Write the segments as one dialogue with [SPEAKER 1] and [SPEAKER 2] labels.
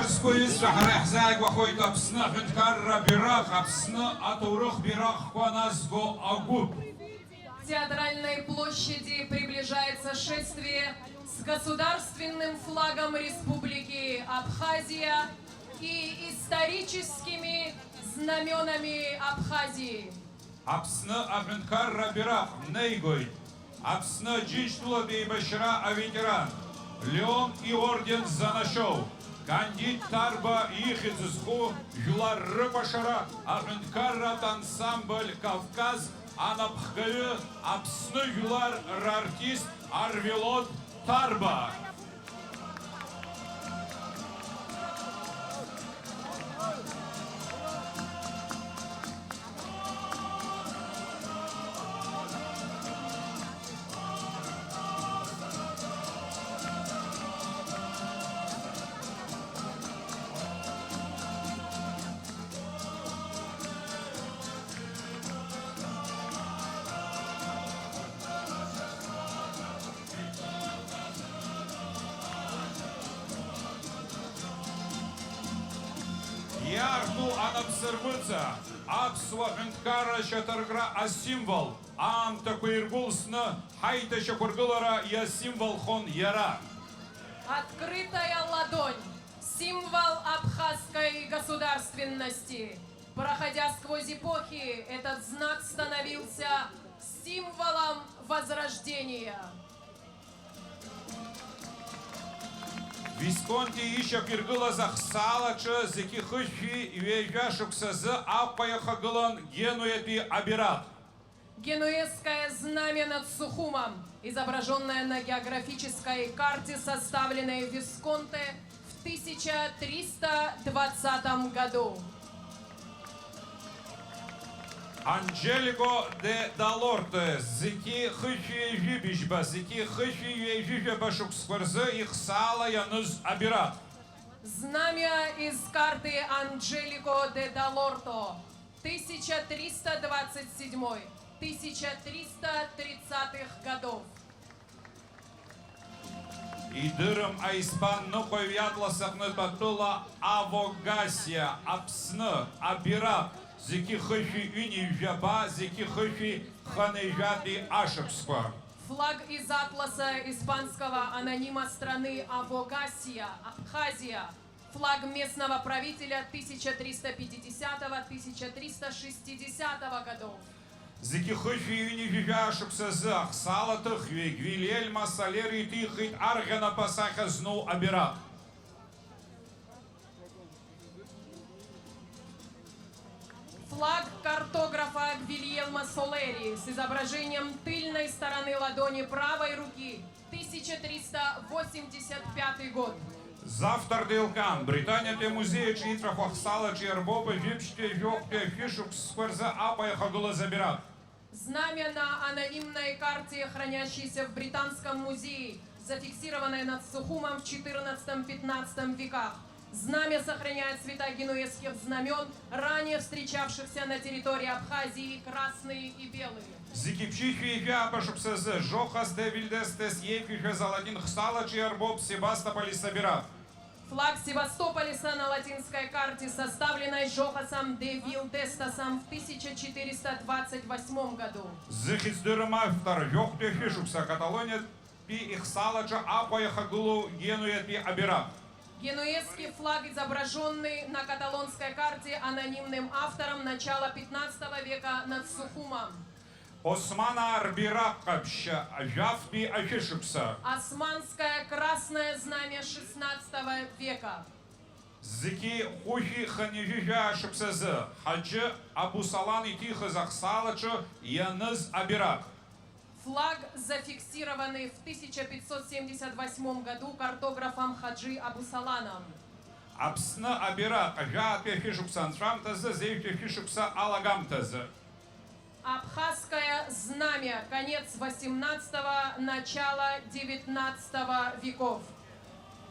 [SPEAKER 1] Скуис шахрахзаг вахойт апсна хенкарра бирах апсна атурах бирах кваназго агуб.
[SPEAKER 2] К театральной площади приближается шествие с государственным флагом Республики Абхазия и историческими знаменами Абхазии.
[SPEAKER 1] Апсна ахенкарра бирах нейгой. Апсна джиштула бейбашра аветеран. Леон и орден занашов. Кандид Тарба Ихидзусху, Юлар Рыбашара, Ахенкарат ансамбль Кавказ, Анапхгаю, Апсны Юлар Рартист, Арвелот Тарба. Ярту анабсырбыца, апсуа хенткара шатаргра а символ, ам такой иргулсна, хайта шакургулара я символ хон яра.
[SPEAKER 2] Открытая ладонь – символ абхазской государственности. Проходя сквозь эпохи, этот знак становился символом возрождения.
[SPEAKER 1] Висконти еще киргыла захсалача, зеки хыщи и вейжашукса за апаяхагылан генуэпи абират.
[SPEAKER 2] Генуэзское знамя над Сухумом, изображенное на географической карте, составленной Висконте в 1320 году.
[SPEAKER 1] Анджелико де Далорте, зеки хыщи жибишба, зеки хыщи вейжишба шукскварзы их сала яныз абират.
[SPEAKER 2] Знамя из карты Анджелико де Далорто, 1327-1330-х годов.
[SPEAKER 1] И дыром айспан но повятла сахнет батула авогасия, апсны, абират, зеки хыщи юни жаба, зеки хыщи ханejadi ашексква.
[SPEAKER 2] Флаг из атласа испанского анонима страны Авогасия, Абхазия. Флаг местного правителя 1350-1360 годов.
[SPEAKER 1] Зеки хыщи юни жижашекса зах, салатых век, Вильельма, Салери, Тихит, Аргана, Пасаха, зну, абират.
[SPEAKER 2] Флаг картографа Гвильелма Солери с изображением тыльной стороны ладони правой руки, 1385 год.
[SPEAKER 1] Завтра Дилкан, Британия те музея читра хвахсала чербоба, жипште жёгте фишук скверза апая хагула забират.
[SPEAKER 2] Знамя на анонимной карте, хранящейся в Британском музее, зафиксированное над Сухумом в 14-15 веках. Знамя сохраняет цвета генуэзских знамен, ранее встречавшихся на территории Абхазии, красные и белые.
[SPEAKER 1] Зикипчихи япашукса з жохас де вильдестес ефиха заладин хсала чербоб Себастополи собират.
[SPEAKER 2] Флаг Севастополиса на латинской карте, составленной Жохасом де Вилдестасом в 1428 году.
[SPEAKER 1] Зихицдырым автор жохте фишукса Каталония пи ихсалача апая хагулу генует пи абират.
[SPEAKER 2] Генуэзский флаг, изображенный на каталонской карте анонимным автором начала 15 века над Сухумом.
[SPEAKER 1] Османа арбиракапща жавпи афишукса.
[SPEAKER 2] Османское красное знамя 16 века.
[SPEAKER 1] Зики хухи ханижижа шуксазы. Хаджи Абусалан и тихо захсалача яныз абирак.
[SPEAKER 2] Флаг, зафиксированный в 1578 году картографом Хаджи Абусаланом.
[SPEAKER 1] Апсна абирак жавпи фишуксан шрамтазы зейфи фишукса алагамтазы.
[SPEAKER 2] Абхазское знамя, конец 18-го, начало 19 веков.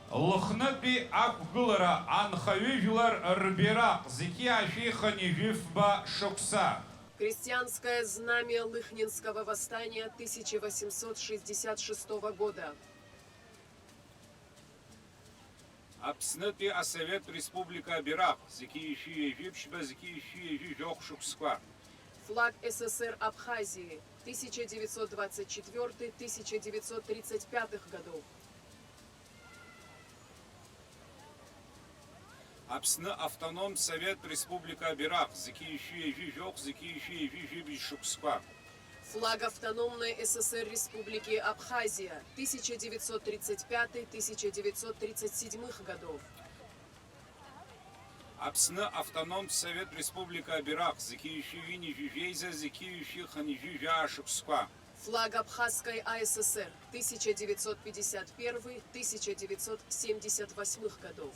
[SPEAKER 1] Лухнапи Акгулара Анхавижлар Рбирак Зики Афиха Нижифба Шукса.
[SPEAKER 3] Крестьянское знамя Лыхнинского восстания 1866 года.
[SPEAKER 1] Апсныты Совет Республика Бирак, Зикиющие Випшба, Зикиющие Вивёхшуксква.
[SPEAKER 3] Флаг СССР Абхазии 1924-1935 годов.
[SPEAKER 1] Апсны Автоном Совет Республика Бирак, Зикиющие Вивёх, Зикиющие Вивишуксква.
[SPEAKER 3] Флаг автономной СССР Республики Абхазия 1935-1937 годов.
[SPEAKER 1] Апсны Автоном Совет Республика Бирак, Зикиющие Вини Вивейза, Зикиющие Ханививяшуксква.
[SPEAKER 3] Флаг Абхазской АССР 1951-1978 годов.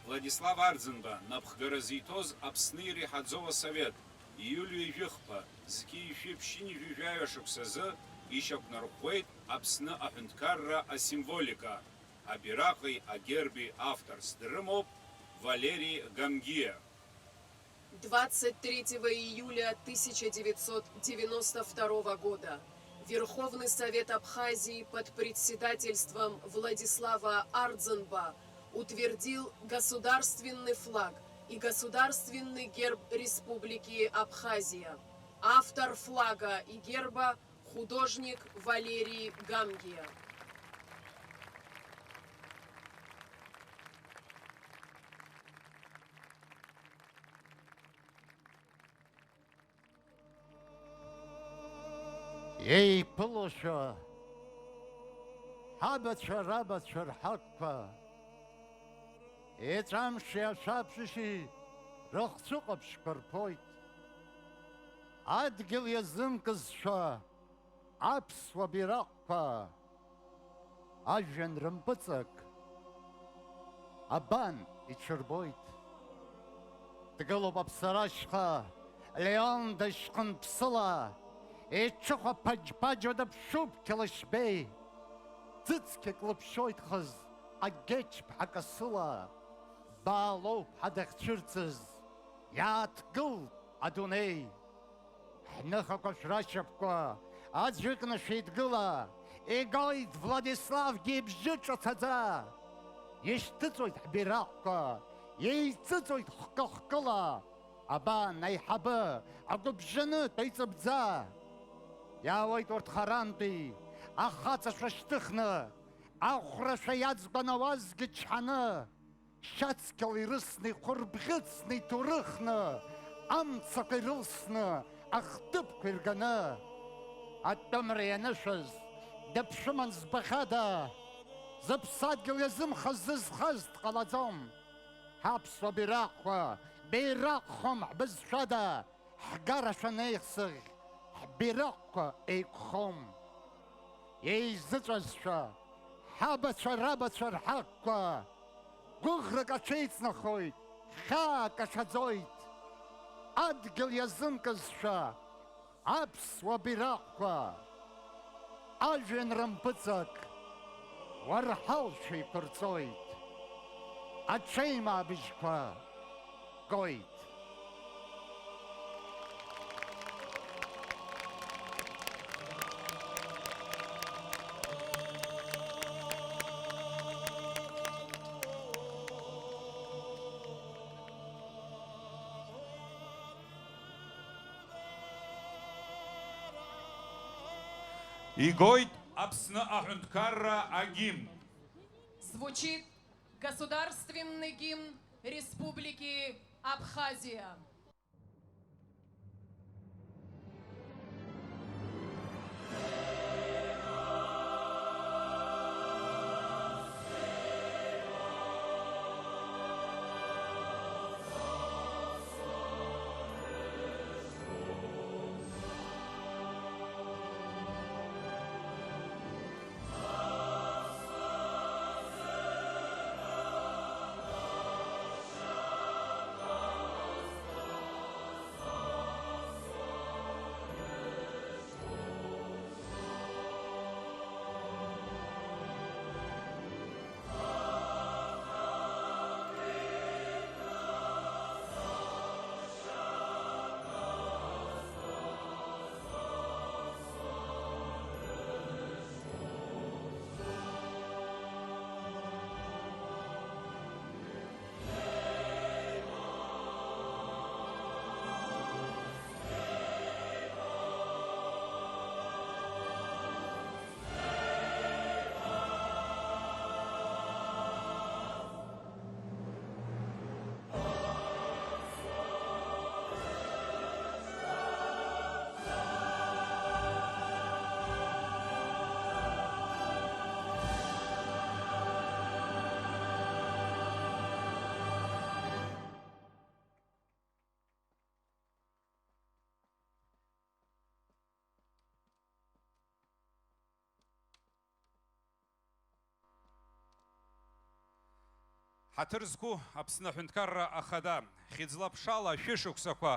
[SPEAKER 1] Владислав Ардзенба, Напхгаразитоз, Апсны Рихадзова Совет, Юлия Вихпа, Зикиющие Пщини Вивяшуксазы, Ищок Нарухвейт, Апсны Ахенткарра, а символика. О Биракой, о гербе автор Сдрымов Валерий Гамгия.
[SPEAKER 3] 23 июля 1992 года Верховный Совет Абхазии под председательством Владислава Ардзенба утвердил государственный флаг и государственный герб Республики Абхазия. Автор флага и герба – художник Валерий Гамгия.
[SPEAKER 4] Ей пылыша, хабача-рабача хакпа, эцамши шапшиши, рахцуқапшкарпойт. Адгил язымкызша, апсва бирақпа, ажен рымпыцак, абан ичырбойт. Тгылып апсарашқа, леон дашқын псыла, Ечуха паджада пшуб келышбей, цицке клопшойт хыз, агеч пхакасыла, балоп хадахчырцыз, ятгыл адуней. Хныха кошрашевка, аджикна шейтгыла, эгойт Владислав гибжича цадза, ештыцойт бирақка, ейцыцойт хкахкыла, аба найхабы, агубжыны тайцыбдза. Я ойт харанды, ахаца шаштыхны, ахраша язгана вазгичаны, шацкал ирысны, хурбгыцны турыхны, амца кырылсны, ахтып кырганы. Аттымры янышыз, дапшыман збахада, запсадгил язым хазыз-хазд қаладзом. Хапсва бирақва, бирақхом бізшада, хгараша нейхсыг. Бираққа эйкхом, ейзычазша, хабача-рабача рхаққа, гуғрыға чейцнахойт, хака шадзойт, адгил язымкызша, апсва бираққа, ажен рымпыцак, вархалши курцойт, ачейма бишқа, гойт.
[SPEAKER 1] Игойт Апсна Ахунткарра Агим.
[SPEAKER 2] Звучит государственный гимн Республики Абхазия.
[SPEAKER 1] Ҳаҭыр Аԥсны Аҳәынҭқарра Ахада, хьыӡла-ԥшала шәышықәсақәа,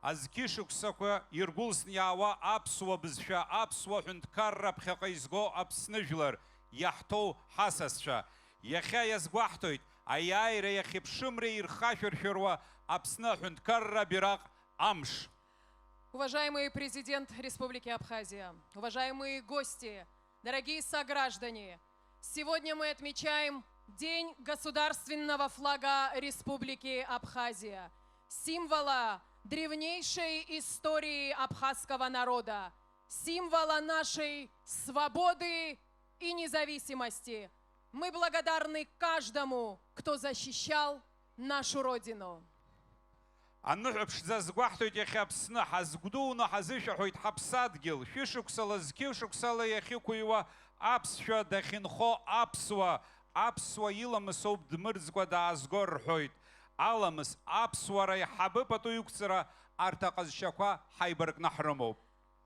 [SPEAKER 1] азқьышықәсақәа иргәылсны иаауа аԥсуа бызшәа, аԥсуа ҳәынҭқарра ԥхьаҟа изго Аԥсны жәлар, иаҳҭоу ҳасасцәа. Иахьа иазгәаҳҭоит, аиааира иахьыԥшымра ирхашәыршәыруа Аԥсны Аҳәынҭқарра бираҟ амш.
[SPEAKER 2] Уважаемый президент Республики Абхазия, уважаемые гости, дорогие сограждане, сегодня мы отмечаем День государственного флага Республики Абхазия, символа древнейшей истории абхазского народа, символа нашей свободы и независимости. Мы благодарны каждому, кто защищал нашу Родину.
[SPEAKER 1] Аныҳәа ԥшӡа згәаҳҭоит иахьа Аԥсны, ҳазгәдуны ҳазышәаҳәоит ҳаԥсадгьыл, шәышықәсала, зқьышықәсала иахьықәыҩуа аԥсшәа дахьынхо аԥсуа, аԥсуа иламыс ауп дмырӡкәа даазго рҳәоит. Аламыс аԥсуара иҳабы пату иқәҵара арҭ аҟазшьақәа ҳаибаркны ҳрымоуп.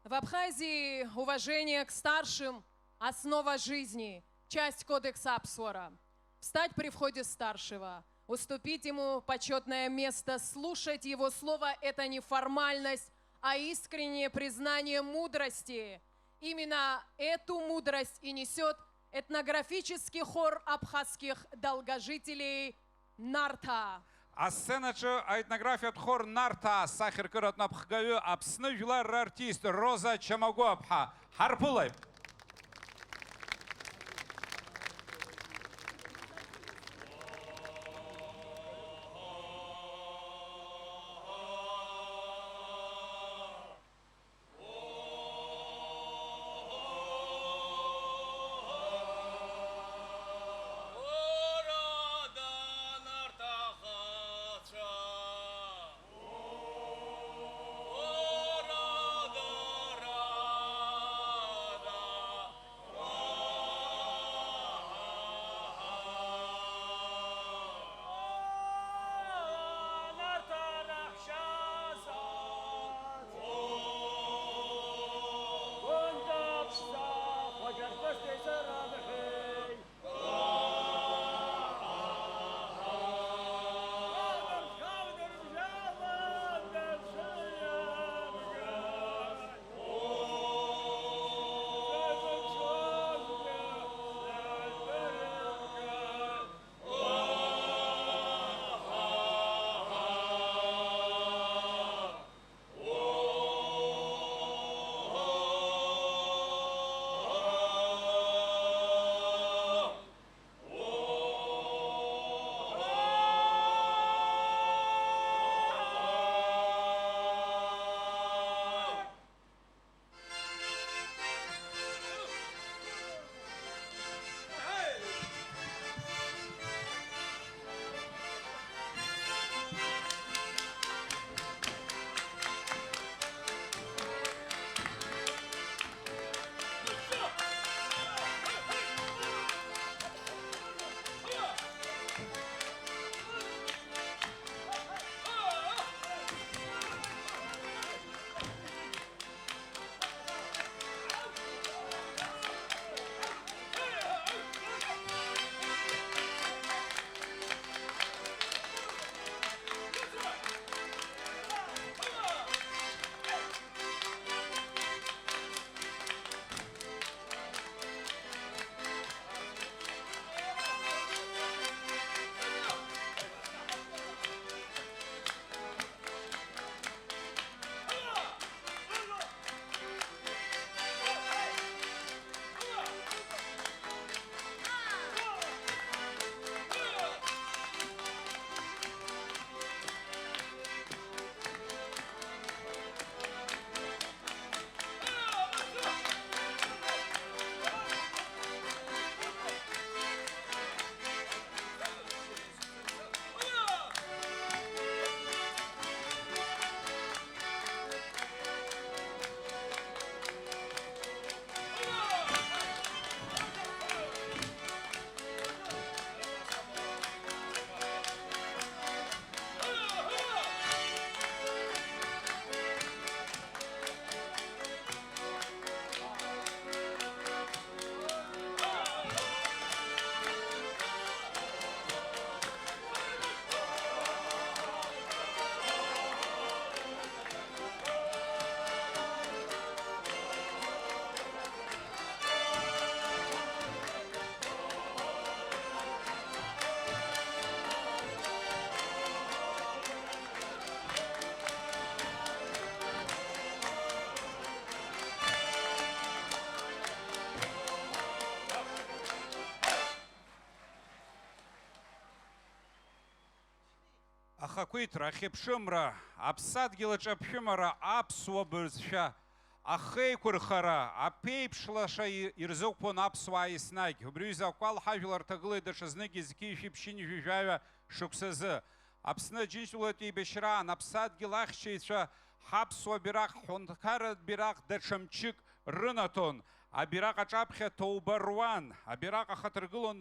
[SPEAKER 2] В Абхазии уважение к старшим – основа жизни, часть кодекса Апсуара. Встать при входе старшего, уступить ему почетное место, слушать его слово – это не формальность, а искреннее признание мудрости. Именно эту мудрость и несет этнографический хор абхазских долгожителей «Нарта».
[SPEAKER 1] Асценаҿы аетнографиатә хор Нарта асахьаркыратә напхгаҩы Аԥсны жәлар рартист Роза Чамагәаԥҳа ҳарԥылаip. Ахақәиҭра, ахьыԥшымра, аԥсадгьылаҿ аԥшәымара, аԥсуа бызшәа, ахеиқәырхара, аԥеиԥшлаша ирзықәԥон аԥсуаа еснагь. Убри аҩыза акәал ҳажәлар ҭагылеит даҽазнык изқьишәи ԥшьыни жәижәаҩа шықәсазы. Аԥсны Џьынџьтәылатәи еибашьраан, аԥсадгьыл ахьчаҩцәа ҳаԥсуа бираҟ, ҳҳәынҭқарратә бираҟ даҽа мчык рынаҭон. Абираҟ аҿаԥхьа ҭоуба руан, абираҟ ахаҭыргылон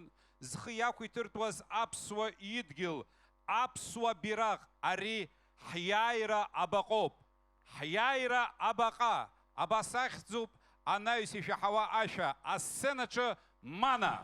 [SPEAKER 1] зхы иақәиҭыртәуаз аԥсуа идгьыл. Аԥсуа бираҟ, ари ҳиааира абаҟоуп, ҳиааира абаҟа. Абас ахьӡуп анаҩс ишәаҳауа ашәа, асценаҿы Мана.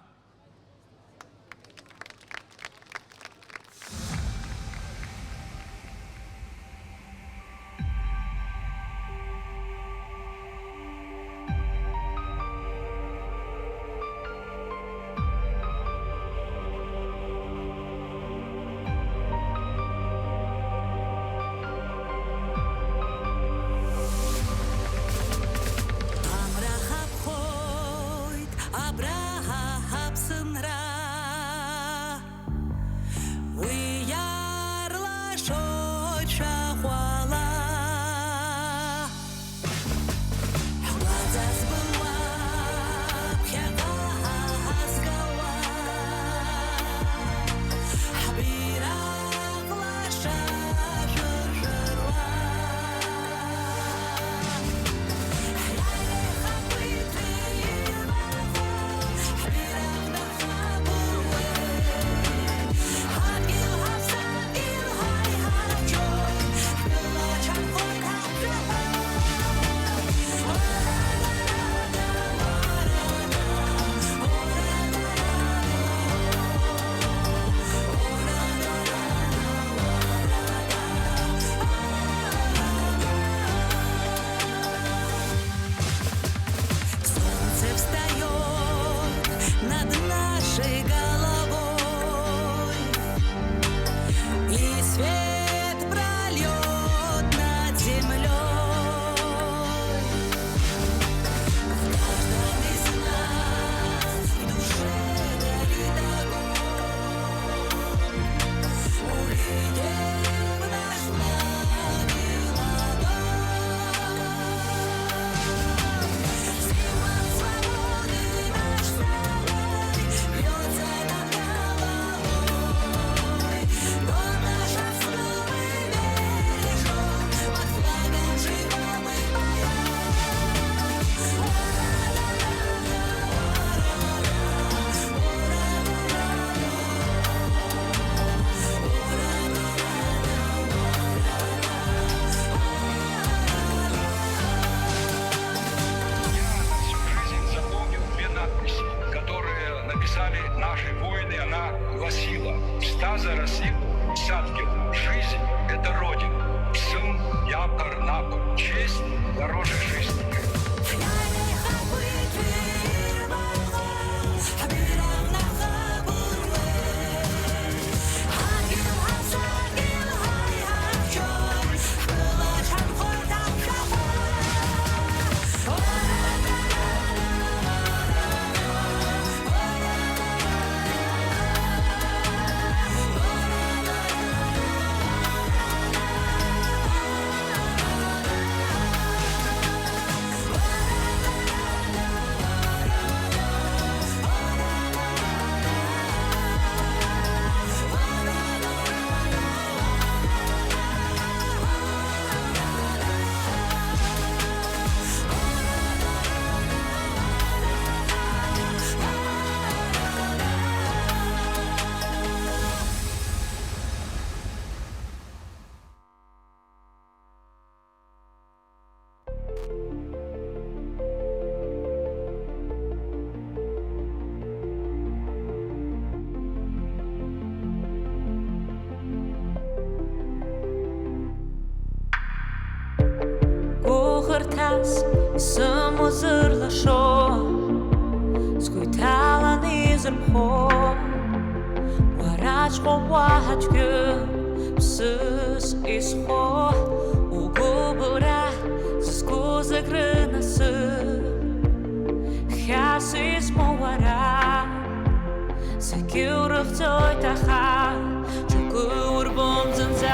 [SPEAKER 5] Хырҭас исымоу зырлашо, сгәы иҭалан изырԥхо, уараҵәҟьа уаҳа џьгьы ԥсыс изхо, угәыбылра зызку зегь рынасыԥ, хьаас измоу уара, зегьы урыхьӡоит аха, џьоукы урбом зынӡа.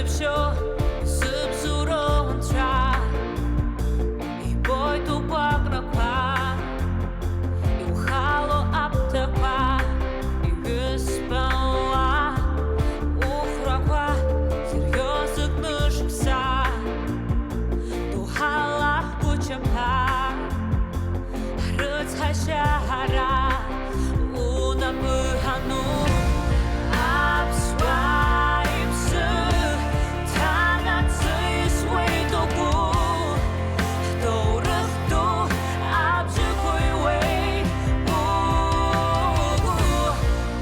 [SPEAKER 5] все subzuron tra I boj tu bakrakwa I ухало aptekwa I wyspała Uchrakwa Серьезок нышкса Tu halach kuchapa Rıç haşara Una bıhanu Abswipes Tanatsı isway doku Doğrıhtı Abjı kuyway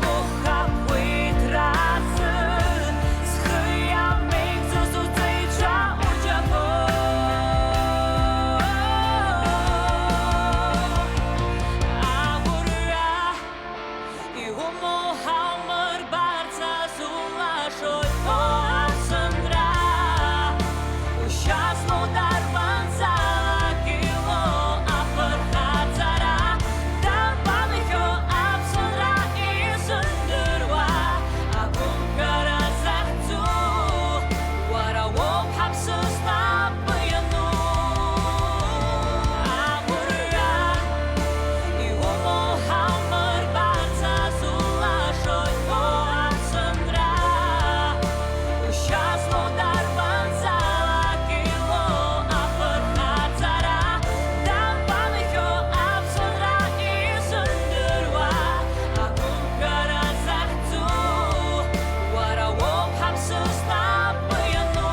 [SPEAKER 5] Uha kuitrası Skhıyam mekzı suzeyça ucakı Agurra I humo hamır barca Zulaşoy po asandra Uşasno darban zala kilo Apır hatzara Darban hyo apsandra I sundurwa Agun kara zahtzu Wara wop hapsız napıyanu Agurra I humo hamır barca Zulaşoy po asandra Uşasno darban zala kilo Apır hatzara Darban hyo apsandra I sundurwa Agun kara zahtzu Wara wop hapsız napıyanu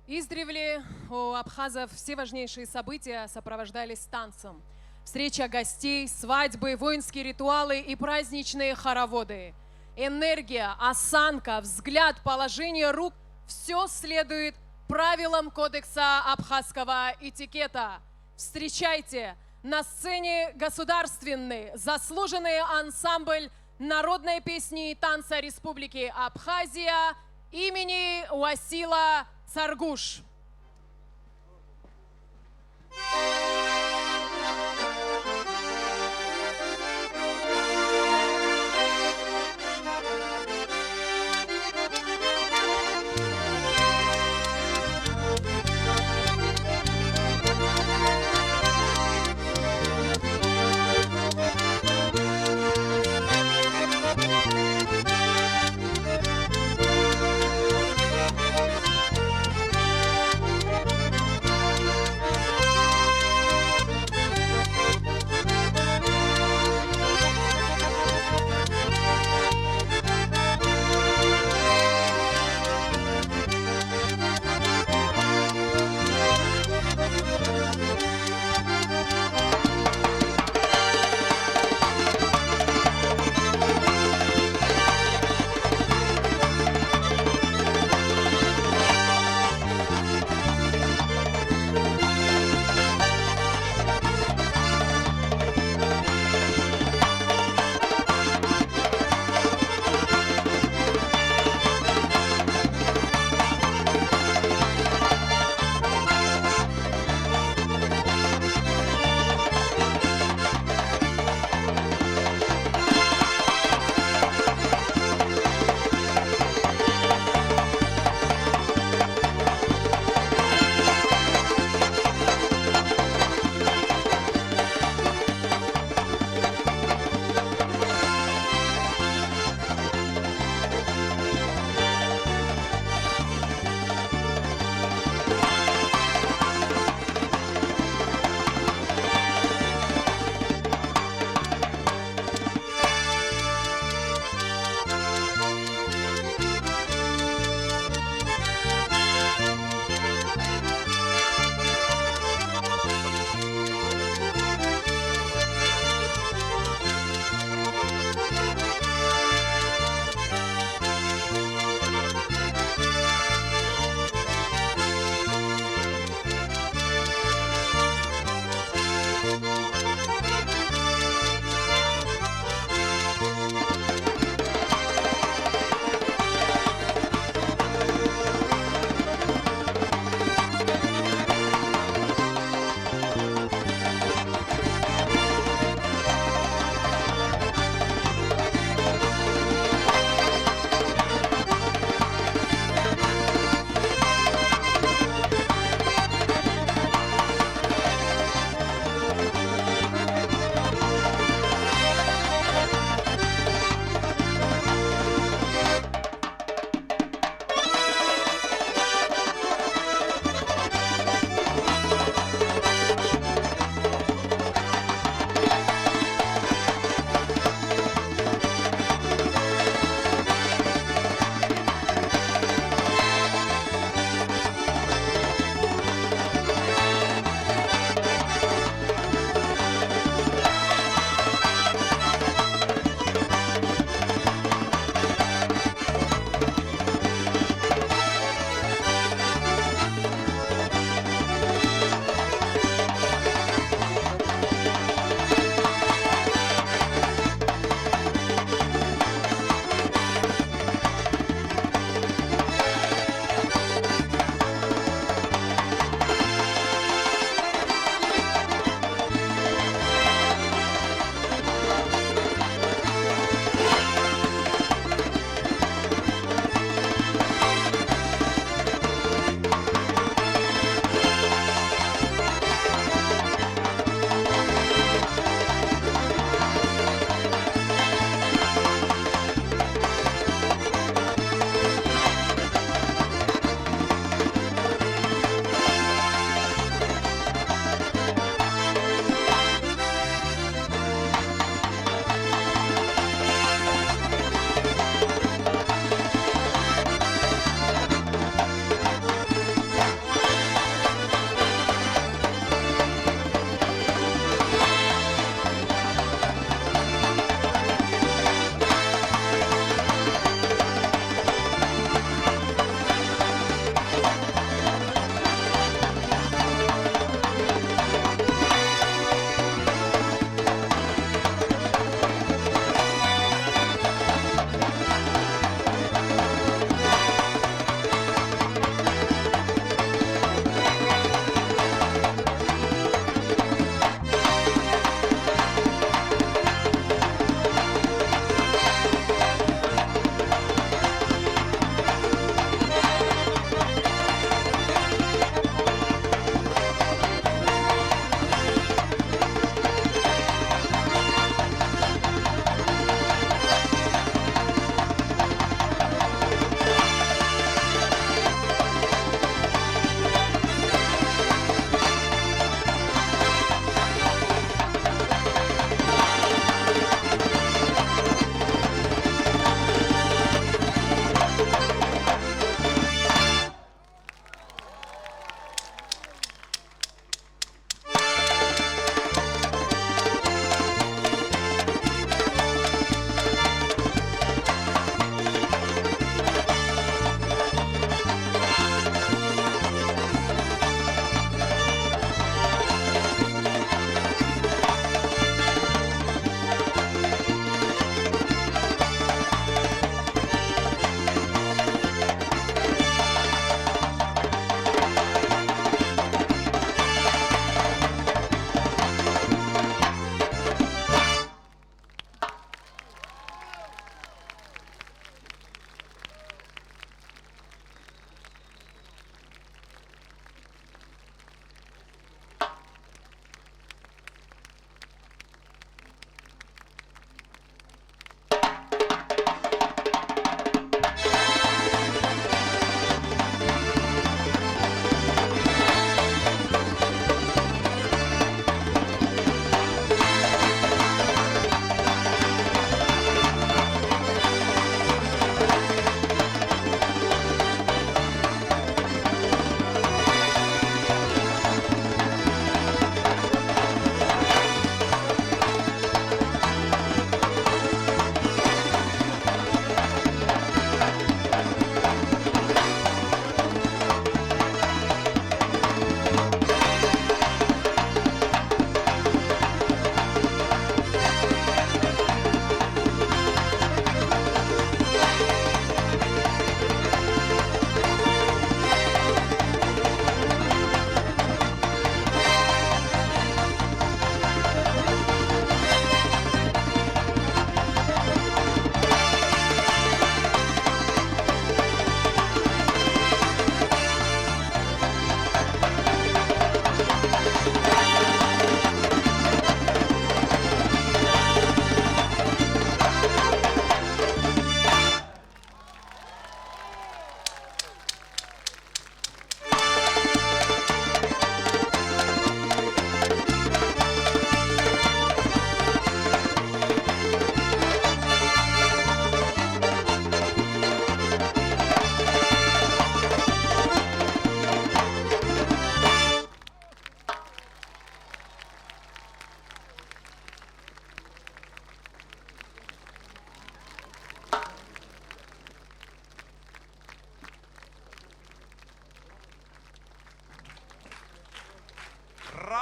[SPEAKER 2] Издревле у абхазов все важнейшие события сопровождались танцем. Встреча гостей, свадьбы, воинские ритуалы и праздничные хороводы. Энергия, осанка, взгляд, положение рук – все следует правилам кодекса абхазского этикета. Встречайте на сцене государственный заслуженный ансамбль народной песни и танца Республики Абхазия имени Уасила Саргуш.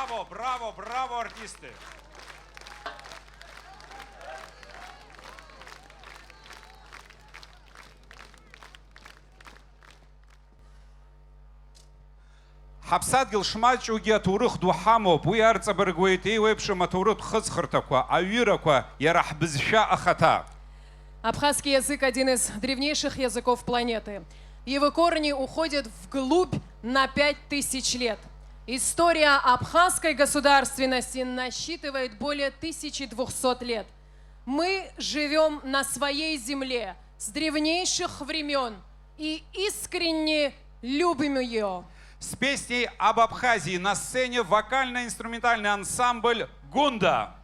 [SPEAKER 1] Браво, браво, браво, артисты! Ҳаԥсадгьыл шмаҷугьы аҭоурых ду ҳамоуп, уи арҵабыргуеит еиуеиԥшым аҭоурых хыҵхырҭақәа, аҩырақәа, иара ҳбызшәа ахаҭа.
[SPEAKER 2] Абхазский язык один из древнейших языков планеты. Его корни уходят вглубь на 5000 лет. История абхазской государственности насчитывает более 1200 лет. Мы живем на своей земле с древнейших времен и искренне любим ее.
[SPEAKER 1] С песней об Абхазии на сцене вокально-инструментальный ансамбль «Гунда».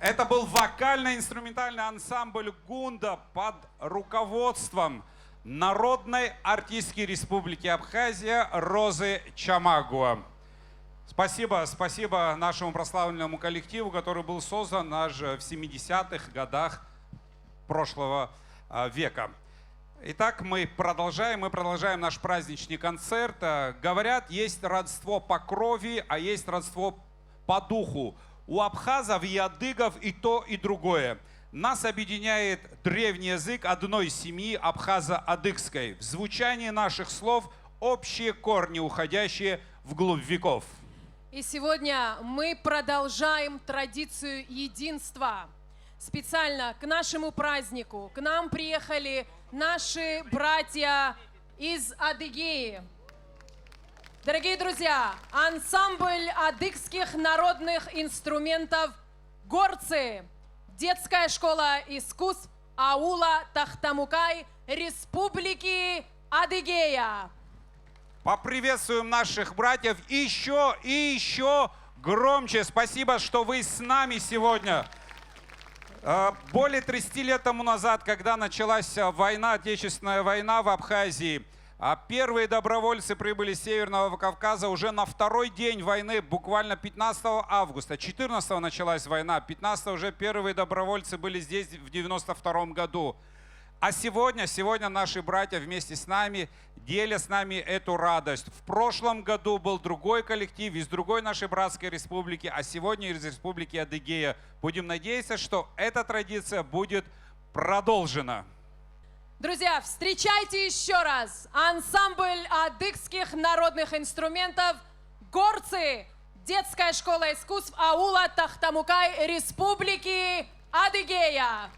[SPEAKER 1] Это был вокально-инструментальный ансамбль «Гунда» под руководством Народной артистки Республики Абхазия Розы Чамагуа. Спасибо нашему прославленному коллективу, который был создан аж в 70-х годах прошлого века. Итак, мы продолжаем наш праздничный концерт. Говорят, есть родство по крови, а есть родство по духу. У абхазов и адыгов и то, и другое. Нас объединяет древний язык одной семьи абхазо-адыгской. В звучании наших слов общие корни, уходящие вглубь веков.
[SPEAKER 2] И сегодня мы продолжаем традицию единства. Специально к нашему празднику к нам приехали наши братья из Адыгеи. Дорогие друзья, ансамбль адыгских народных инструментов «Горцы», детская школа искусств аула Тахтамукай, Республики Адыгея.
[SPEAKER 1] Поприветствуем наших братьев и еще Громче. Спасибо, что вы с нами сегодня. Более 30 лет тому назад, когда началась война, Отечественная война в Абхазии, первые добровольцы прибыли с Северного Кавказа уже на второй день войны, буквально 15 августа. 14 началась война, 15 уже первые добровольцы были здесь в 92 году. А сегодня наши братья вместе с нами делят с нами эту радость. В прошлом году был другой коллектив из другой нашей братской республики, а сегодня из республики Адыгея. Будем надеяться, что эта традиция будет продолжена.
[SPEAKER 2] Друзья, встречайте еще раз ансамбль адыгских народных инструментов «Горцы», детская школа искусств аула Тахтамукай, республики Адыгея.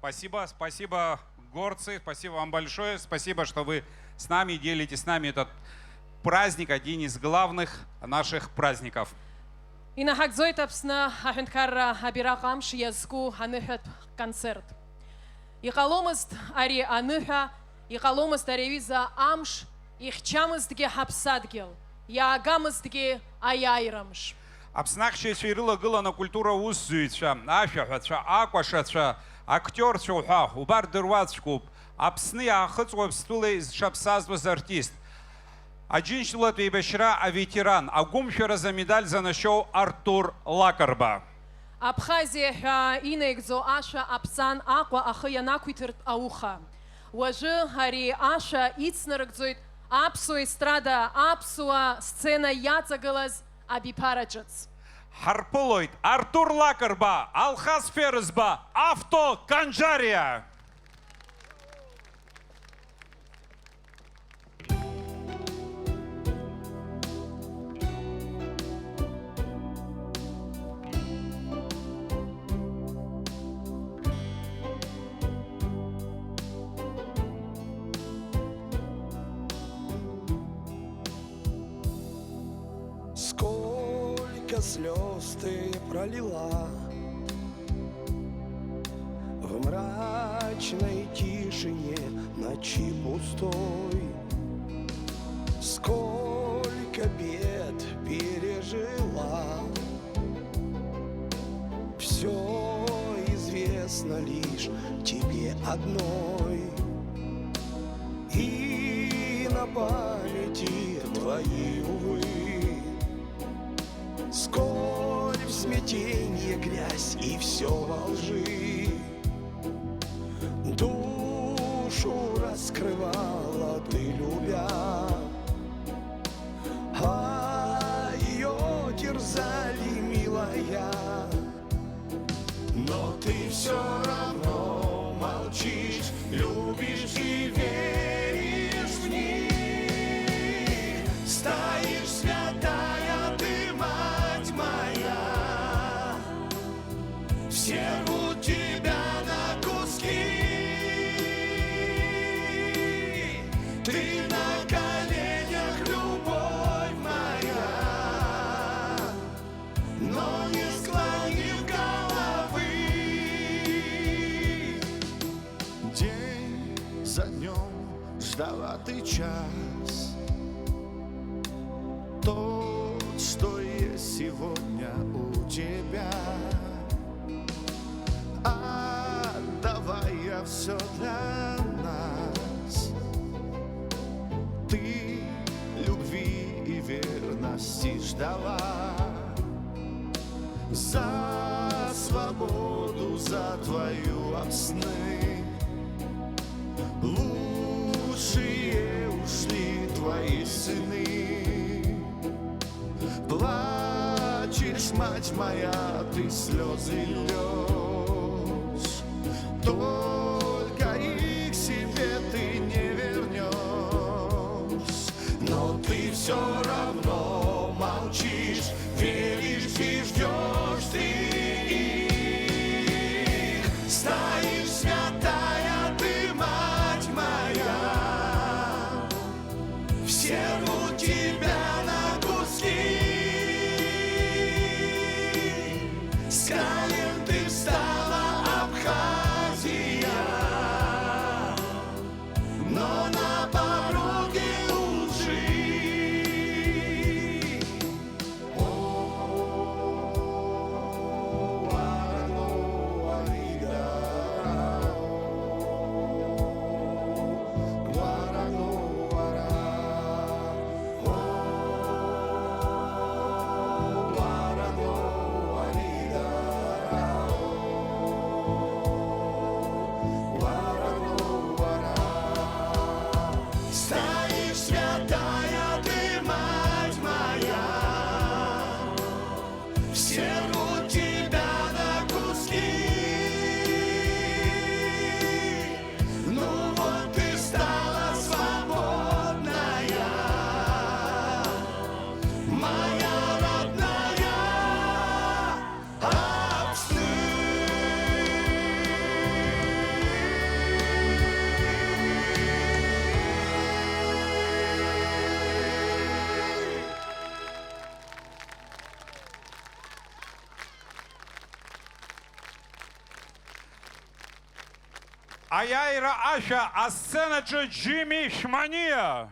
[SPEAKER 1] Спасибо, горцы, спасибо вам большое. Спасибо, что вы с нами делите с нами этот праздник, один из главных наших праздников.
[SPEAKER 2] Инахагзоит Апсна Ахенкара Абирахам Шиязку Аныхат концерт. Иқаломыст ари аныха, иқаломыст аревиза амш, ихчамыстге хапсадгел, иаагамыстге аиааирамш.
[SPEAKER 1] Аԥснахьчаҩцәа ирылагыланы акультура усзуҩцәа, ашәаҳәацәа, акәашацәа, актерцәа уҳәа убардыруаӡәкуп. Аԥсны иаахыҵуа Ԥстәыла зҽаԥсазтәыз артист. Аџьынџьтәылатә еибашьра аветеран, агәымшәара за медаль занашьоу Артур Лакарба.
[SPEAKER 2] Абхазиа ҳәа инаигӡо ашәа аԥҵан Аҟәа ахы ианақәиҭыртә ауха. Уажәы ари ашәа ицнарыгӡоит аԥсуа естрада, аԥсуа сцена иаҵагылаз абиԥара ҿыц.
[SPEAKER 1] Ҳарԥылоит Артур Лакарба, Алхас Ферызба, Авто Канџария.
[SPEAKER 6] Сколько слез ты пролила в мрачной тишине ночи пустой, сколько бед пережила, все известно лишь тебе одной, и на памяти твоей, увы, сколь в смятенье грязь и все во лжи, душу раскрывала ты, любя, а ее терзали, милая, но ты все равно молчишь, любишь и веришь в них, стоишь святая ты, мать моя, все рвут тебя на куски, ты на коленях, любовь моя, но не склонив головы.
[SPEAKER 7] День за днем ждала ты час, тот, что есть сегодня у тебя, отдавая все для нас. Ты любви и верности ждала, за свободу, за твою обсны. Лучшие ушли твои сыны. Плачешь, мать моя, ты слезы льешь, только их себе ты не вернешь. Но ты все равно молчишь, веришь и ждешь ты их. Стоишь святая ты, мать моя, все рвут тебя на куски. С колен ты встала, Абхазия, но на пороге лжи.
[SPEAKER 1] Аяйра Аша, а сцена Джимми Шмания.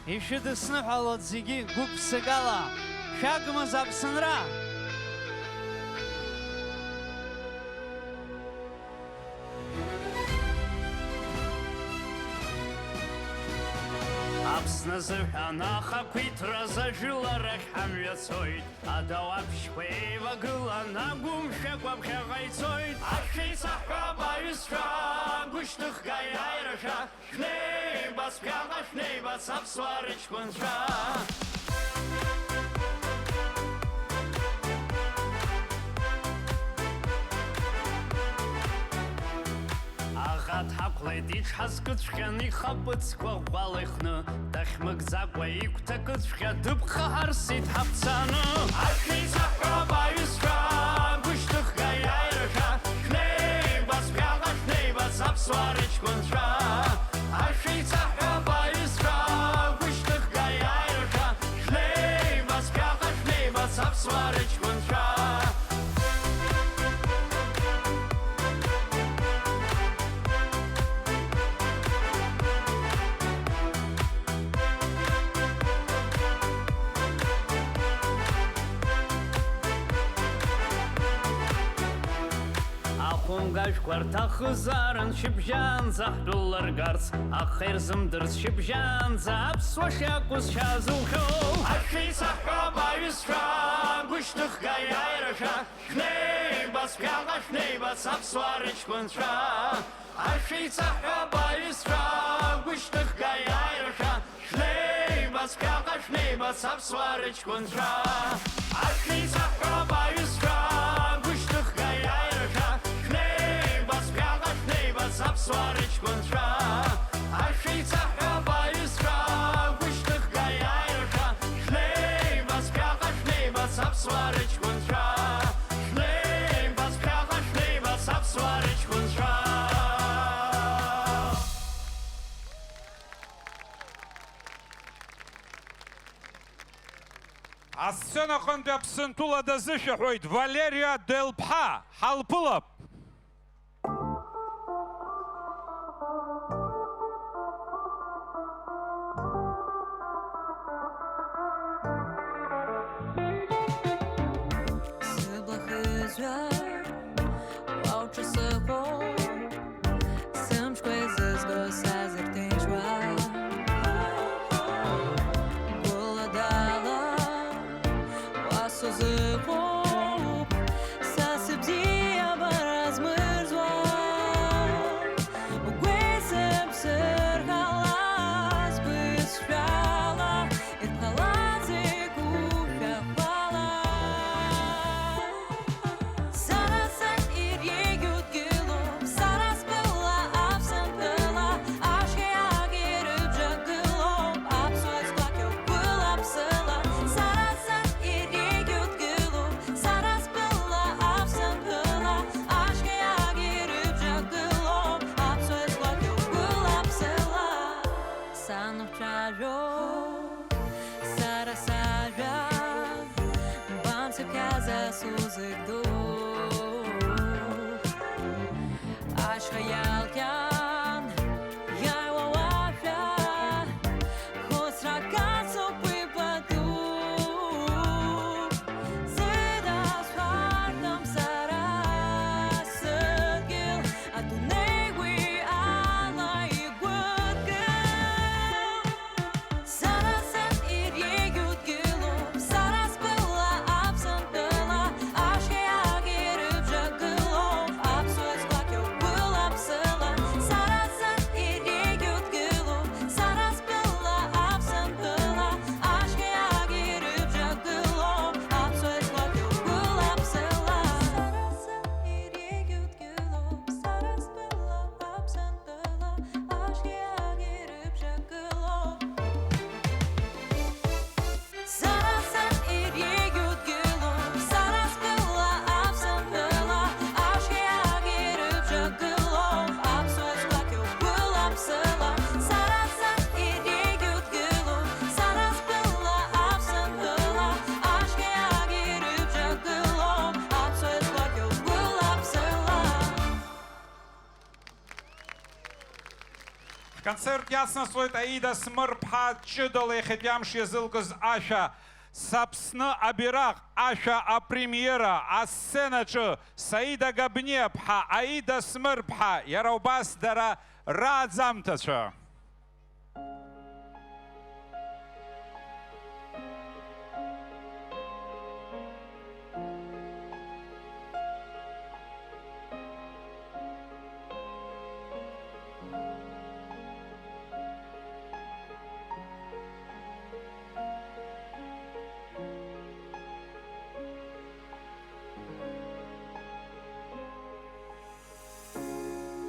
[SPEAKER 8] Ишидысныҳәалоит зегьы гәык-ԥсыкала, шәагмыз Аԥсынра! Аԥсны зыҳәан ахақәиҭраз ажәыларахь ҳамҩацоит, адауаԥшьқәа еивагылан агәымшәақәа ԥхьаҟа ицоит. Ашәеицаҳҳәап аҩызцәа, гәышьҭыхга иааираша, шәнеибац ԥхьаҟа шәнеибац аԥсуаа рыҷкәынцәа. Аӷа дҳақәлеит иҽҳазкыҵәҟьан ихаԥыцқәа ӷәӷәала ихны, дахьмыгӡакәа игәҭакыҵәҟьа дыԥхаҳарсит ҳаԥцаны. Ашәеицаҳҳәап аҩызцәа, гәышьҭыхга иааираша, шәнеибац ԥхьаҟа шәнеибац аԥсуаа рыҷкәынцәа. Ашәеицаҳҳәап аҩызцәа, гәышьҭыхга иааираша, шәнеибац ԥхьаҟа шәнеибац аԥсуаа рыҷкәынцәа. Ахәымгашәқәа рҭахызаарын шьыбжьаанӡа ҳдәыллыргарц, аха ирзымдырц шьыбжьаанӡа аԥсуа шиакәыз шьазухьоу. Ашәеицаҳҳәап аҩызцәа, гәышьҭыхга иааираша, шәнеибац ԥхьаҟа шәнеибац аԥсуаа рыҷкәынцәа. Ашәеицаҳҳәап аҩызцәа, гәышьҭыхга иааираша, шәнеибац ԥхьаҟа шәнеибац аԥсуаа рыҷкәынцәа. Ашәеицаҳҳәап аҩызцәа, гәышьҭыхга иааираша, шәнеибац ԥхьаҟа шәнеибац аԥсуаа рыҷкәынцәа. Ашәеицаҳҳәап аҩызцәа, гәышьҭыхга иааираша, шәнеибац ԥхьаҟа шәнеибац аԥсуаа рыҷкәынцәа. Шәнеибац ԥхьаҟа шәнеибац аԥсуаа рыҷкәынцәа.
[SPEAKER 1] Асценаҟынтәи Аԥсынтәыла дазышәаҳәоит Валерия Делԥҳа, ҳалԥылап. Концерт ясно слоит Аида Смырпха чудолы хетямш язылкыз Аша. Сапсны абирах Аша а премьера а сценачы Саида Габнепха Аида Смырпха Яраубас дара Радзамтача.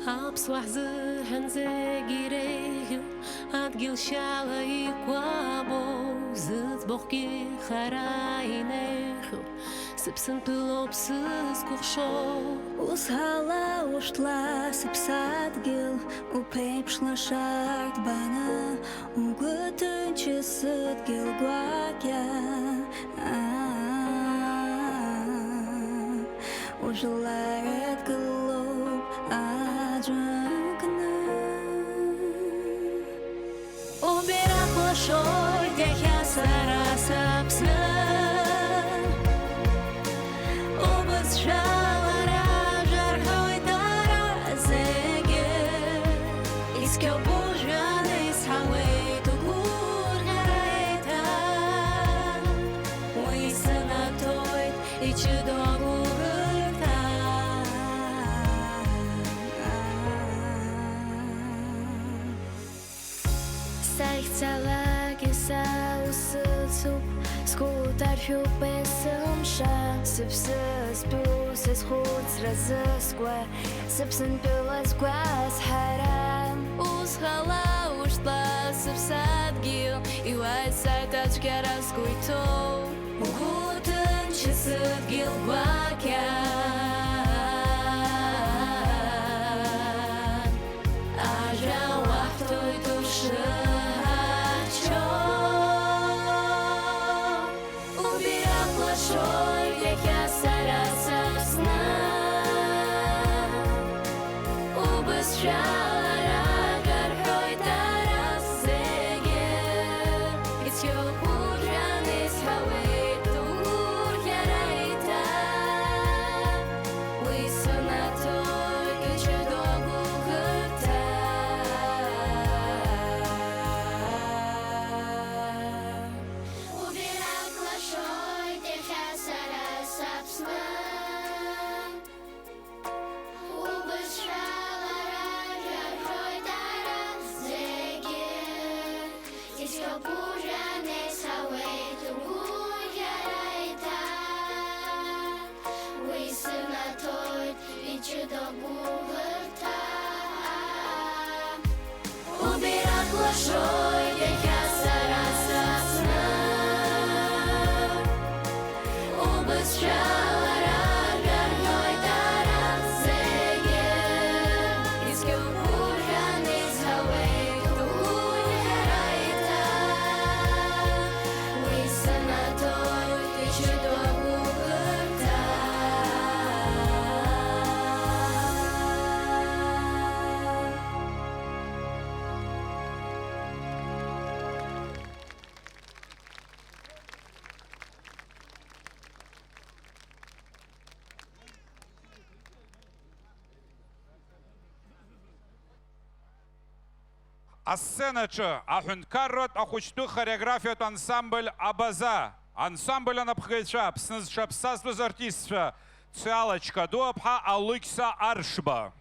[SPEAKER 9] Апсуах зыханзэгирэхю Адгил шала и куабо Зыцбохки харайнэхю Сыпсын пылопсыз кухшо
[SPEAKER 5] Усхала ушла сыпсадгил Упейпшла шарт бана Угытынчы сыдгил гуакя Ужылает голуб аджакна Убирак лошой дяхя сараса псна Обыз жалара жархой таразеге Искё бужаны схавей тугур гарайта Уйсына тойт и чудогу Сайхцалаги саусыцуп Скутарфю песымша Сыпсыз пюсыз хуц разысква Сыпсын пюлас гваз харам Усхала ушла сыпсадгил И вайсай тачка разгуйто Угутын чысыдгил гвакя Ажа вахтой души Шой, дяхя сараса сна Убыс жалара гархой таразеге Ицьё пужаны схавы тугур ярайта Уйсына той кычы догу гырта Убирак лашой Шой, дяхя сараса сна Убыс жалара гархой таразеге Искё пужаны схавей тугур ярайта Уйсына той кычы догу гырта
[SPEAKER 1] А сценачы ахункаррот ахучту хореографият ансамбль Абаза. Ансамбль анапхгайча, псныз шапсазвыз артистша. Циалочка дуапха алыкса аршба.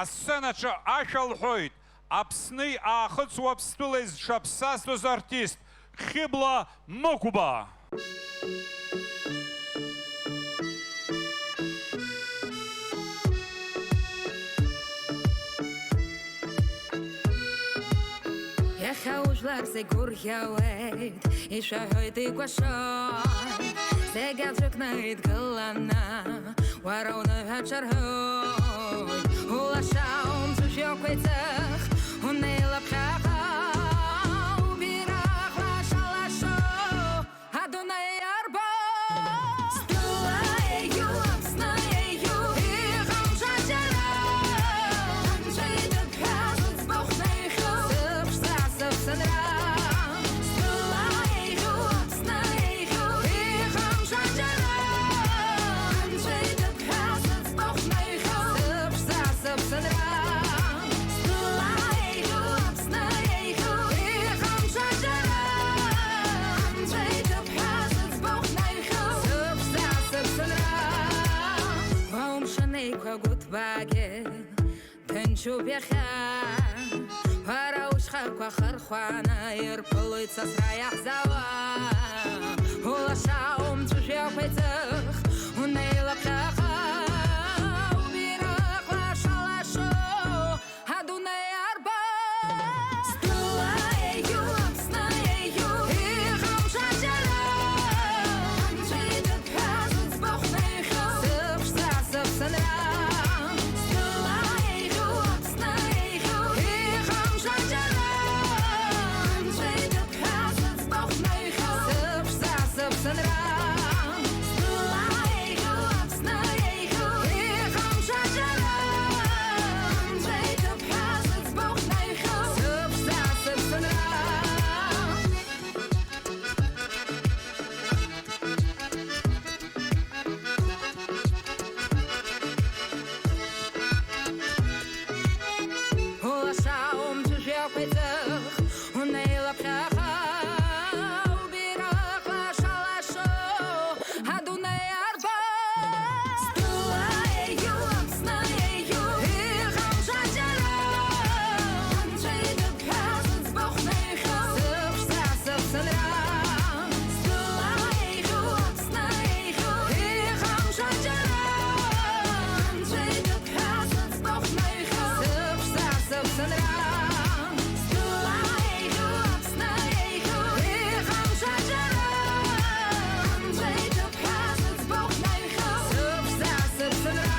[SPEAKER 1] Асценаҿы ашәа лҳәоит Аԥсны аахыҵуа Аԥстәыла изшаԥсасуаз артист Хьыбла Мокуба.
[SPEAKER 5] Иахьа ужәлар зегь урӷьауеит, ишәаҳәоит икәашоит, зегь аӡәыкны идгыланы, уара уныҳәаҿарҳәоит, улаша умҵәыжәҩақәа еиҵых, унеилаԥхьаҟа, убираҟ лаша-лашо, Адунеи арбо. Стәыла еиӷьу, Аԥсны еиӷьу, иҟамча џьара, анцәа идыԥҳәаз уӡбахә неихьу, Стәыла еиӷьу, Аԥсны еиӷьу, иҟамча џьара, анцәа идыԥҳәаз уӡбахә неихьу, сыԥса-сыԥсынра. Стәыла еиӷьу, Аԥсны еиӷьу, иҟамча џьара, анцәа идыԥҳәаз уӡбахә неихьу, сыԥса-сыԥсынра. Умшанеиқәа гәыҭбаагьы ҭынчуп иахьа, уара ушьхақәа хырхәаны ирԥылоит сасра иаҳзауа, улаша умҵәыжәҩақәа еиҵых, унеилаԥхьаҟа, убираҟ лаша-лашо, Адунеи арбо. Стәыла еиӷьу, Аԥсны еиӷьу, иҟамча џьара, анцәа идыԥҳәаз уӡбахә неихьу, сыԥса-сыԥсынра. Стәыла еиӷьу, Аԥсны еиӷьу, иҟамча џьара, анцәа идыԥҳәаз уӡбахә неихьу, сыԥса-сыԥсынра. Стәыла еиӷьу, Аԥсны еиӷьу, иҟамча џьара, анцәа идыԥҳәаз уӡбахә неихьу, сыԥса-сыԥсынра. Улаша умҵәыжәҩақәа еиҵых, унеилаԥхьаҟа, убираҟ лаша-лашо, Адунеи арбо. Стәыла еиӷьу, Аԥсны еиӷьу, иҟамча џьара, анцәа идыԥҳәаз уӡбахә неихьу, сыԥса-сыԥсынра. Стәыла еиӷьу, Аԥсны еиӷьу, иҟамча џьара, анцәа идыԥҳәаз уӡбахә неихьу, сыԥса-сыԥсынра. Стәыла еиӷьу, Аԥсны еиӷьу, иҟамча џьара, анцәа идыԥҳәаз уӡбахә неихьу, сыԥса-сыԥсынра.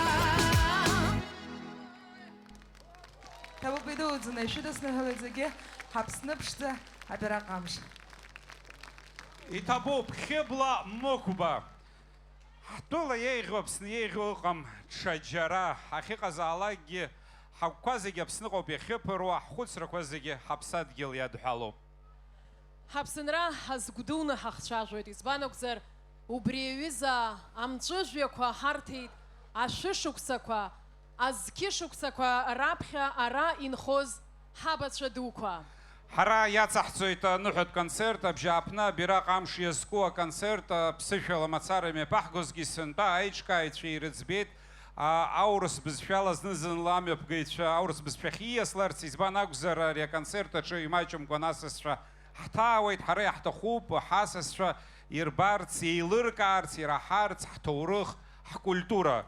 [SPEAKER 10] Ҭабуп идуӡӡаны ишәыдысныҳәалеит зегьы Ҳаԥсны ԥшӡа абираҟ амш.
[SPEAKER 1] Иҭабуп Хьыбла Мокуба. Ҳтәыла еиӷьу, Аԥсны еиӷьу ыҟам ҽаџьара. Ҳахьыҟазаалакгьы ҳагәқәа зегьы Аԥсныҟоуп иахьыԥыруа, ҳхәыцрақәа зегьы ҳаԥсадгьыл иадҳәалоуп.
[SPEAKER 2] Ҳаԥсынра ҳазгәдуны ҳахцәажәоит, избан акәзар, убри аҩыза амҵәыжәҩақәа ҳарҭеит, ашәышықәсақәа, азқьышықәсақәа раԥхьа ара инхоз ҳабацәа дуқәа.
[SPEAKER 1] Ҳара иаҵаҳҵоит аныҳәатә концерт, абжьааԥны абираҟ амш иазку аконцерт, ԥсышәала мацара имҩаԥаҳгозгьы сынтәа аиҿкааҩцәа ирыӡбеит, аурыс бызшәала зны-зынла амҩаԥгаҩцәа аурыс бызшәахь ииасларц, избан акәзар ари аконцерт аҿы имаҷымкәан асасцәа ҳҭаауеит, ҳара иаҳҭахуп ҳасасцәа ирбарц, еилыркаарц, ираҳарц ҳҭоурых, ҳкультура.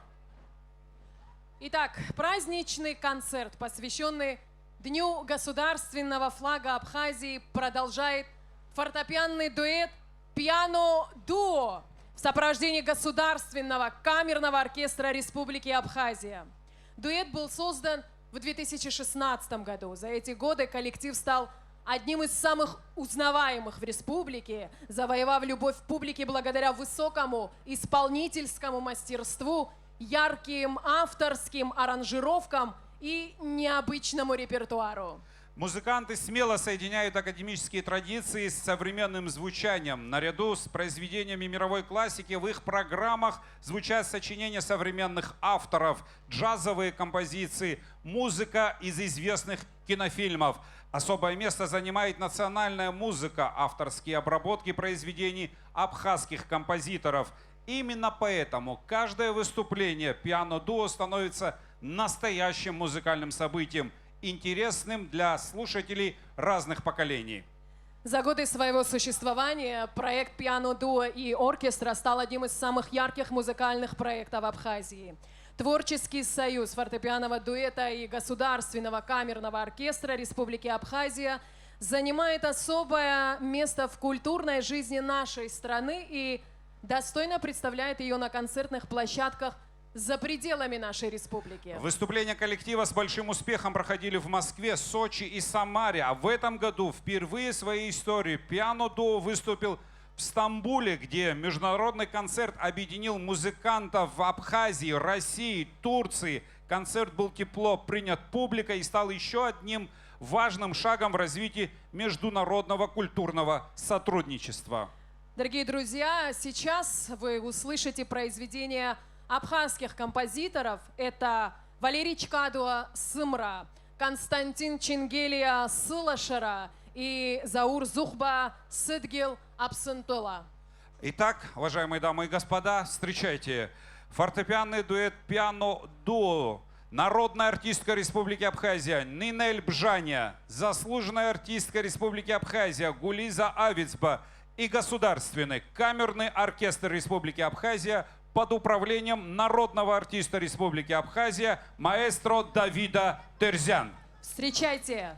[SPEAKER 2] Итак, праздничный концерт, посвященный Дню государственного флага Абхазии, продолжает фортепианный дуэт «Пиано-дуо» в сопровождении Государственного камерного оркестра Республики Абхазия. Дуэт был создан в 2016 году. За эти годы коллектив стал одним из самых узнаваемых в республике, завоевав любовь публики благодаря высокому исполнительскому мастерству, ярким авторским аранжировкам и необычному репертуару.
[SPEAKER 1] Музыканты смело соединяют академические традиции с современным звучанием. Наряду с произведениями мировой классики в их программах звучат сочинения современных авторов, джазовые композиции, музыка из известных кинофильмов. Особое место занимает национальная музыка, авторские обработки произведений абхазских композиторов. Именно поэтому каждое выступление пиано-дуо становится настоящим музыкальным событием, интересным для слушателей разных поколений.
[SPEAKER 2] За годы своего существования проект «Пиано-дуо» и оркестра стал одним из самых ярких музыкальных проектов Абхазии. Творческий союз фортепианного дуэта и государственного камерного оркестра Республики Абхазия занимает особое место в культурной жизни нашей страны и достойно представляет ее на концертных площадках за пределами нашей республики.
[SPEAKER 1] Выступления коллектива с большим успехом проходили в Москве, Сочи и Самаре. А в этом году впервые в своей истории «Пиано-дуо» выступил в Стамбуле, где международный концерт объединил музыкантов в Абхазии, России, Турции. Концерт был тепло принят публикой и стал еще одним важным шагом в развитии международного культурного сотрудничества.
[SPEAKER 2] Дорогие друзья, сейчас вы услышите произведения абхазских композиторов. Это Валерий Чкадуа Сымра, Константин Чингелия Сылашера и Заур Зухба Сыдгил Абсентола.
[SPEAKER 1] Итак, уважаемые дамы и господа, встречайте фортепианный дуэт «Пиано-дуо». Народная артистка Республики Абхазия Нинель Бжаня, заслуженная артистка Республики Абхазия Гулиза Авицба и государственный камерный оркестр Республики Абхазия под управлением народного артиста Республики Абхазия маэстро Давида Терзян.
[SPEAKER 2] Встречайте!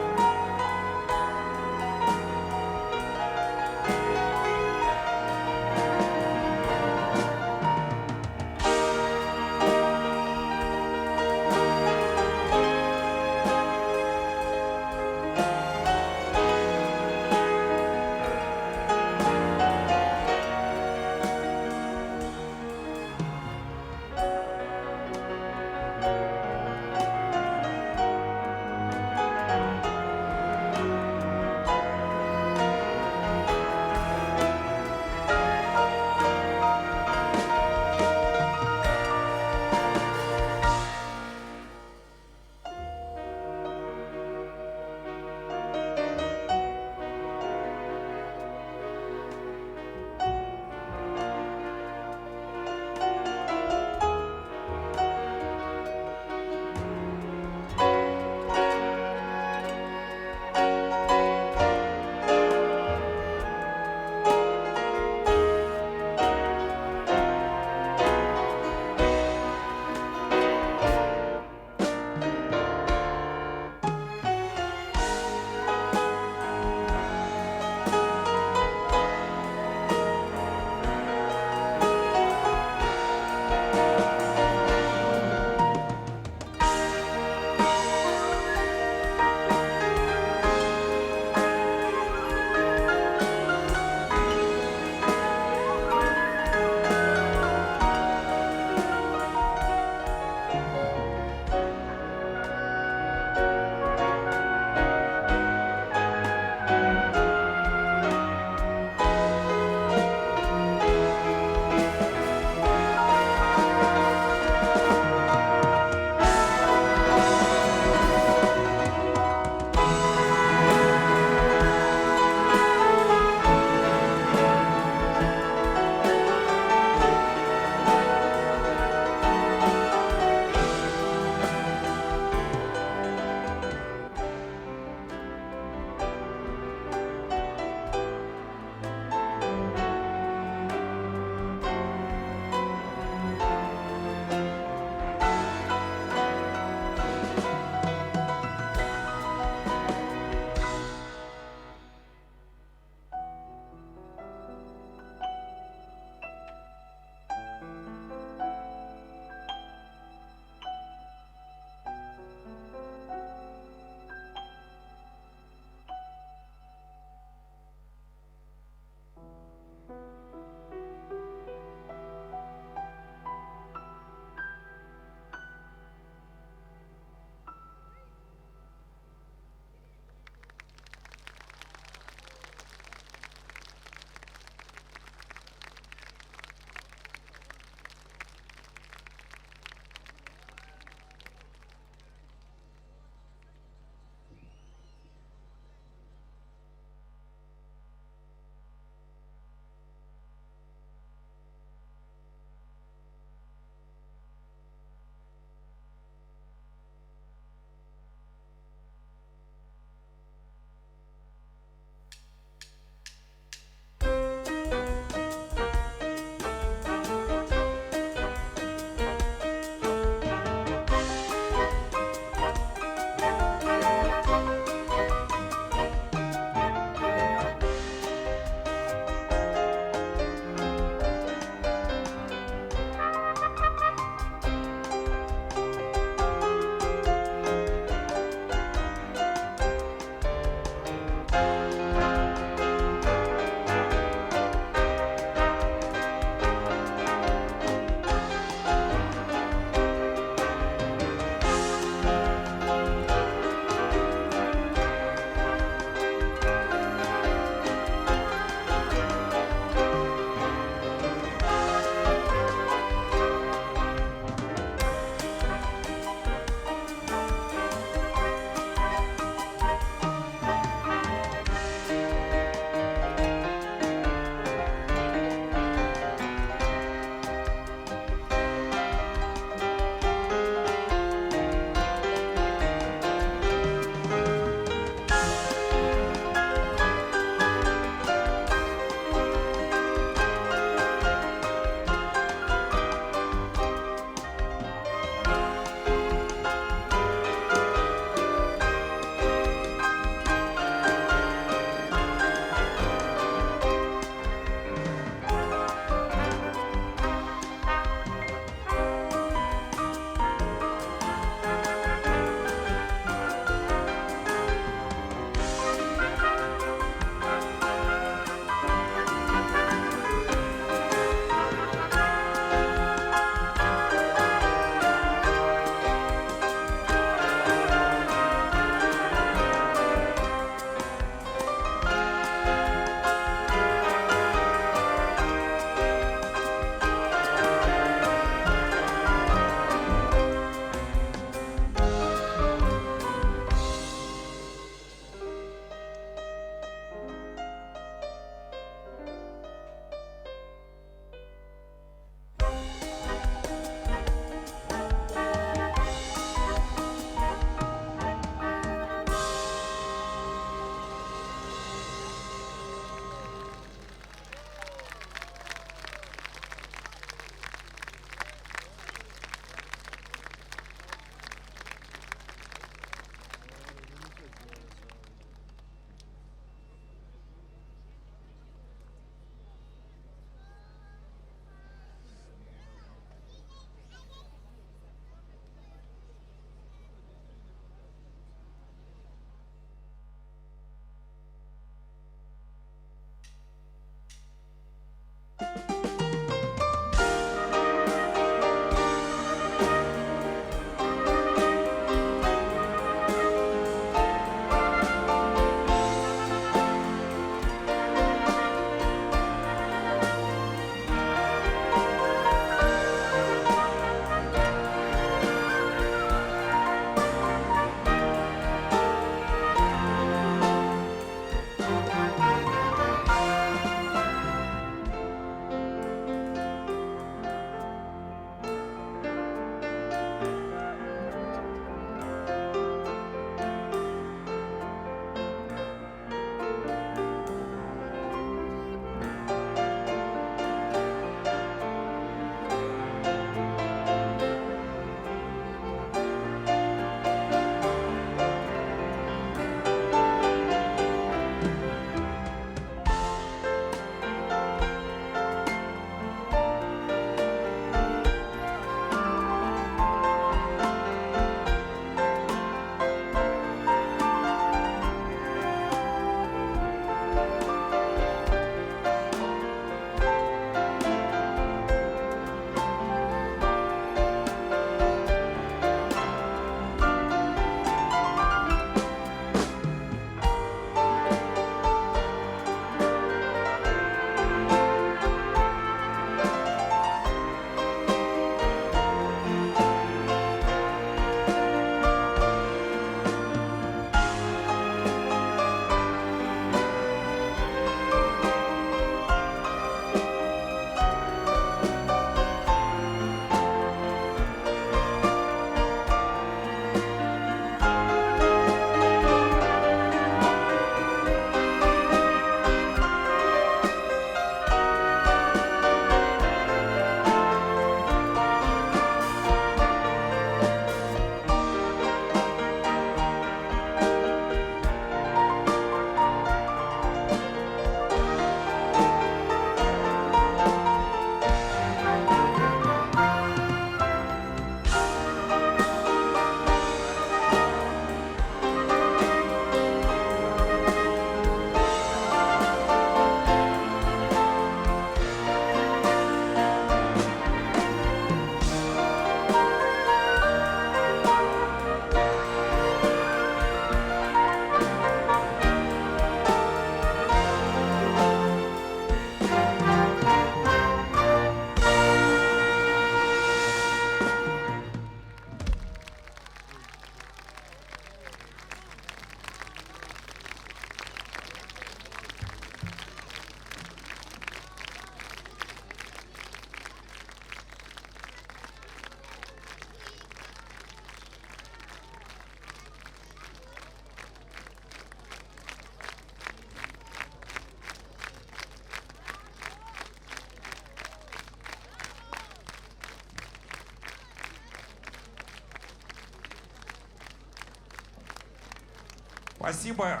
[SPEAKER 1] Спасибо.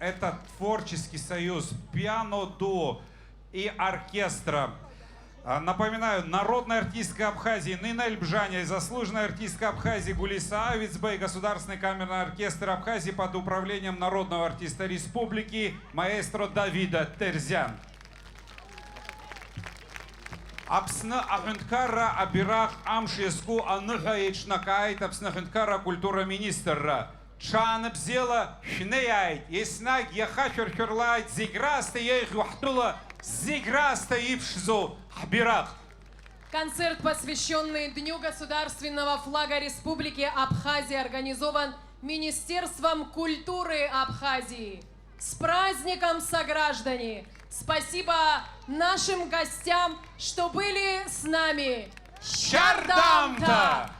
[SPEAKER 1] Это творческий союз пиано-дуо и оркестра. Напоминаю, народная артистка Абхазии Нина Эльбжаня и заслуженная артистка Абхазии Гулиса Авицбей, Государственный камерный оркестр Абхазии под управлением народного артиста республики маэстро Давида Терзян. Апсны ахынткара абирах амшеску анухаечнакайт апсны ахынткара культура министра. Чанып зела шнеяйт, еснаг яхачер херлайт, зиграста ейх вахтула, зиграста ипшзу абирах.
[SPEAKER 2] Концерт, посвященный Дню государственного флага Республики Абхазия, организован Министерством культуры Абхазии. С праздником, сограждане! Спасибо нашим гостям, что были с нами.
[SPEAKER 1] Щардамта!